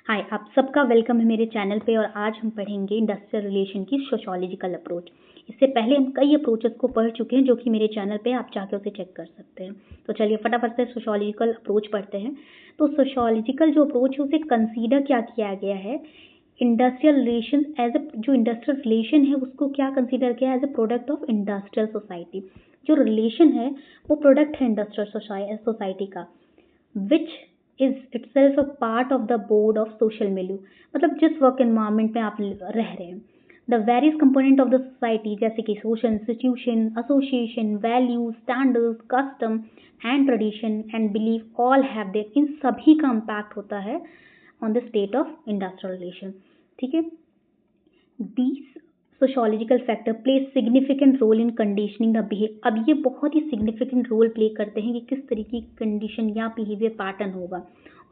हाय, आप सबका वेलकम है मेरे चैनल पे और आज हम पढ़ेंगे इंडस्ट्रियल रिलेशन की सोशियोलॉजिकल अप्रोच। इससे पहले हम कई अप्रोचेस को पढ़ चुके हैं जो कि मेरे चैनल पे आप जाके उसे चेक कर सकते हैं। तो चलिए फटाफट से सोशियोलॉजिकल अप्रोच पढ़ते हैं। तो सोशियोलॉजिकल जो अप्रोच है उसे कंसीडर क्या किया गया है, इंडस्ट्रियल रिलेशन एज ए जो इंडस्ट्रियल रिलेशन है उसको क्या कंसीडर किया as a product of industrial society. जो रिलेशन है वो प्रोडक्ट है इंडस्ट्रियल सोसाइटी का, which is itself a part of the board of social milieu. मतलब जिस वर्क एनवायरमेंट में आप रह रहे हैं, the various component of the society जैसे कि social institution, association, values, standards, custom and tradition and belief all have there, इन सभी का इम्पैक्ट होता है on the state of industrial relation. ठीक है, these sociological factor play significant role in conditioning the behave. अब ये बहुत ही सिग्निफिकेंट रोल प्ले करते हैं कि किस तरीके की कंडीशन या बिहेवियर पैटर्न होगा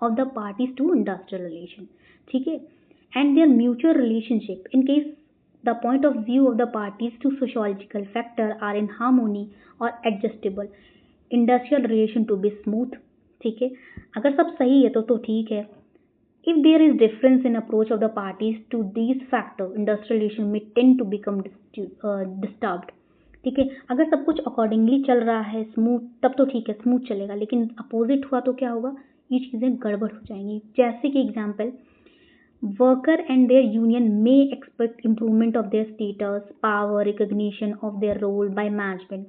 of the parties to industrial relation. ठीक है, and their mutual relationship in case the point of view of the parties to sociological factor are in harmony और adjustable, industrial relation to be smooth. ठीक है, अगर सब सही है तो ठीक है। If there is difference in approach of the parties to these factors, industrial relation may tend to become disturbed. ठीक है, अगर सब कुछ अकॉर्डिंगली चल रहा है स्मूथ तब तो ठीक है, स्मूथ चलेगा, लेकिन अपोजिट हुआ तो क्या होगा, ये चीज़ें गड़बड़ हो जाएंगी। जैसे कि example, worker and their union may expect improvement of their status, power, recognition of their role by management,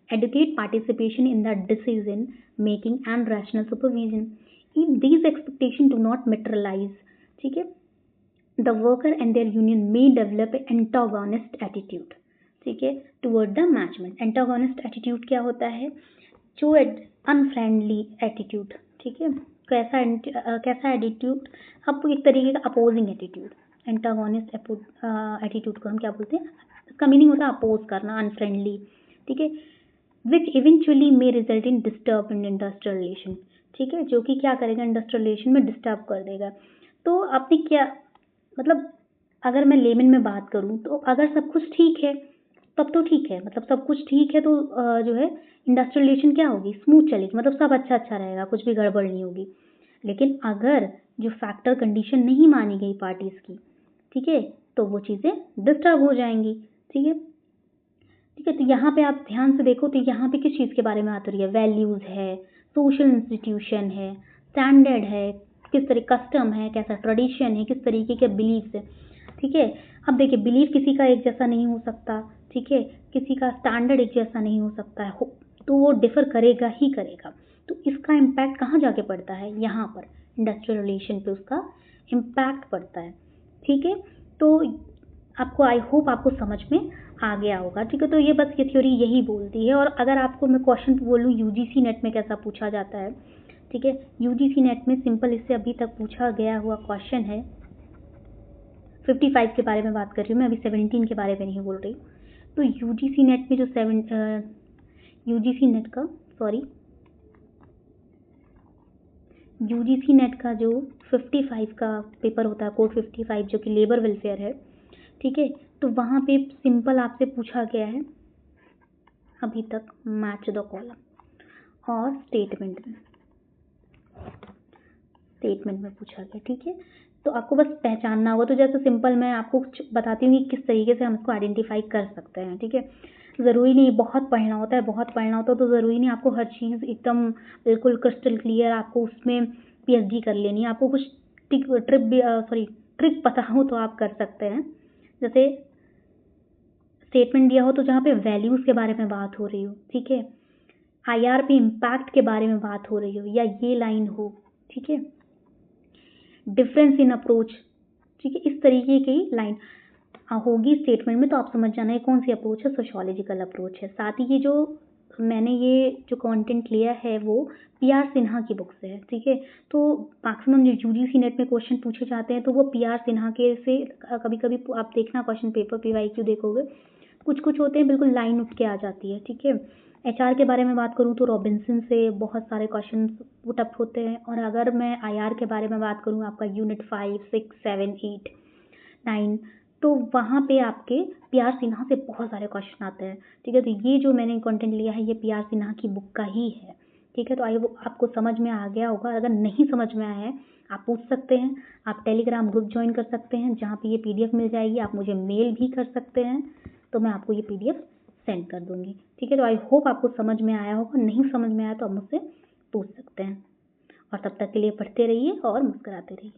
educate participation in the decision making and rational supervision. If these expectations do not materialize, ठीक है, the worker and their union may develop an antagonist attitude, ठीक है, toward the management. Antagonist attitude क्या होता है, जो unfriendly attitude. ठीक है, कैसा एटीट्यूड, अब एक तरीके का अपोजिंग एटीट्यूड। एंटागोनिस्ट एटीट्यूड को हम क्या बोलते हैं, इसका मीनिंग होता है अपोज करना, अनफ्रेंडली। ठीक है, which eventually may result in disturb in industrial relation. ठीक है, जो कि क्या करेगा, इंडस्ट्रियल रिलेशन में डिस्टर्ब कर देगा। तो आपने क्या मतलब, अगर मैं लेमन में बात करूं तो अगर सब कुछ ठीक है तब तो ठीक है, मतलब सब कुछ ठीक है तो जो है इंडस्ट्रियल रिलेशन क्या होगी, स्मूथ चलेगी, मतलब सब अच्छा रहेगा, कुछ भी गड़बड़ नहीं होगी। लेकिन अगर जो फैक्टर कंडीशन नहीं मानी गई पार्टीज की, ठीक है, तो वो चीज़ें डिस्टर्ब हो जाएंगी। ठीक है, ठीक है, तो यहाँ पे आप ध्यान से देखो तो यहाँ पे किस चीज़ के बारे में बात हो रही है, वैल्यूज़ है, सोशल इंस्टीट्यूशन है, स्टैंडर्ड है, किस तरह कस्टम है, कैसा ट्रेडिशन है, किस तरीके के बिलीव्स है। ठीक है, अब देखिए बिलीफ किसी का एक जैसा नहीं हो सकता, ठीक है, किसी का स्टैंडर्ड एक जैसा नहीं हो सकता है, तो वो डिफर करेगा ही करेगा। तो इसका इम्पैक्ट कहाँ जाके पड़ता है, यहाँ पर इंडस्ट्रियल रिलेशन पे उसका इम्पैक्ट पड़ता है। ठीक है, तो आपको आई होप आपको समझ में आ गया होगा। ठीक है, तो ये बस ये थ्योरी यही बोलती है। और अगर आपको मैं क्वेश्चन बोलूँ यूजीसी नेट में कैसा पूछा जाता है, ठीक है, यूजीसी नेट में सिंपल इससे अभी तक पूछा गया हुआ क्वेश्चन है, 55 के बारे में बात कर रही हूँ मैं, अभी 17 के बारे में नहीं बोल रही। तो यूजीसी नेट में जो यूजीसी नेट का जो 55 का पेपर होता है, कोड 55 जो कि लेबर वेलफेयर है, ठीक है, तो वहाँ पे सिंपल आपसे पूछा गया है अभी तक मैच द कॉलम और स्टेटमेंट में पूछा गया। ठीक है, तो आपको बस पहचानना होगा। तो जैसे सिंपल मैं आपको कुछ बताती हूँ कि किस तरीके से हम इसको आइडेंटिफाई कर सकते हैं। ठीक है, ज़रूरी नहीं बहुत पढ़ना होता है तो ज़रूरी नहीं आपको हर चीज़ एकदम बिल्कुल क्रिस्टल क्लियर आपको उसमें पीएचडी कर लेनी है। आपको कुछ ट्रिक पता हो तो आप कर सकते हैं। जैसे स्टेटमेंट दिया हो तो जहाँ पे वैल्यूज़ के बारे में बात हो रही हो, ठीक है, आईआर पे इम्पैक्ट के बारे में बात हो रही हो, या ये लाइन हो, ठीक है, डिफरेंस इन अप्रोच, ठीक है, इस तरीके की लाइन होगी स्टेटमेंट में, तो आप समझ जाना है कौन सी अप्रोच है, सोशियोलॉजिकल अप्रोच है। साथ ही ये जो मैंने ये जो कंटेंट लिया है वो पीआर सिन्हा की बुक से है। ठीक है, तो मैक्सिमम जो यूजीसी नेट में क्वेश्चन पूछे जाते हैं तो वो पीआर सिन्हा के से कभी कभी आप देखना क्वेश्चन पेपर पीवाईक्यू देखोगे, कुछ होते हैं बिल्कुल लाइन उठ के आ जाती है। ठीक है, एचआर के बारे में बात करूँ तो रॉबिन्सन से बहुत सारे क्वेश्चन पुट अप होते हैं। और अगर मैं आईआर के बारे में बात करूँ, आपका यूनिट 5, 6, 7, 8, 9, तो वहाँ पे आपके पीआर सिन्हा से बहुत सारे क्वेश्चन आते हैं। ठीक है, तो ये जो मैंने कंटेंट लिया है ये पीआर सिन्हा की बुक का ही है। ठीक है, तो आई वो आपको समझ में आ गया होगा। अगर नहीं समझ में आया है आप पूछ सकते हैं, आप टेलीग्राम ग्रुप ज्वाइन कर सकते हैं जहाँ पे ये PDF मिल जाएगी, आप मुझे मेल भी कर सकते हैं, तो मैं आपको ये PDF सेंड कर दूँगी। ठीक है, तो आई होप आपको समझ में आया होगा। नहीं समझ में आया तो आप मुझसे पूछ सकते हैं, और तब तक के लिए पढ़ते रहिए और मुस्कुराते रहिए।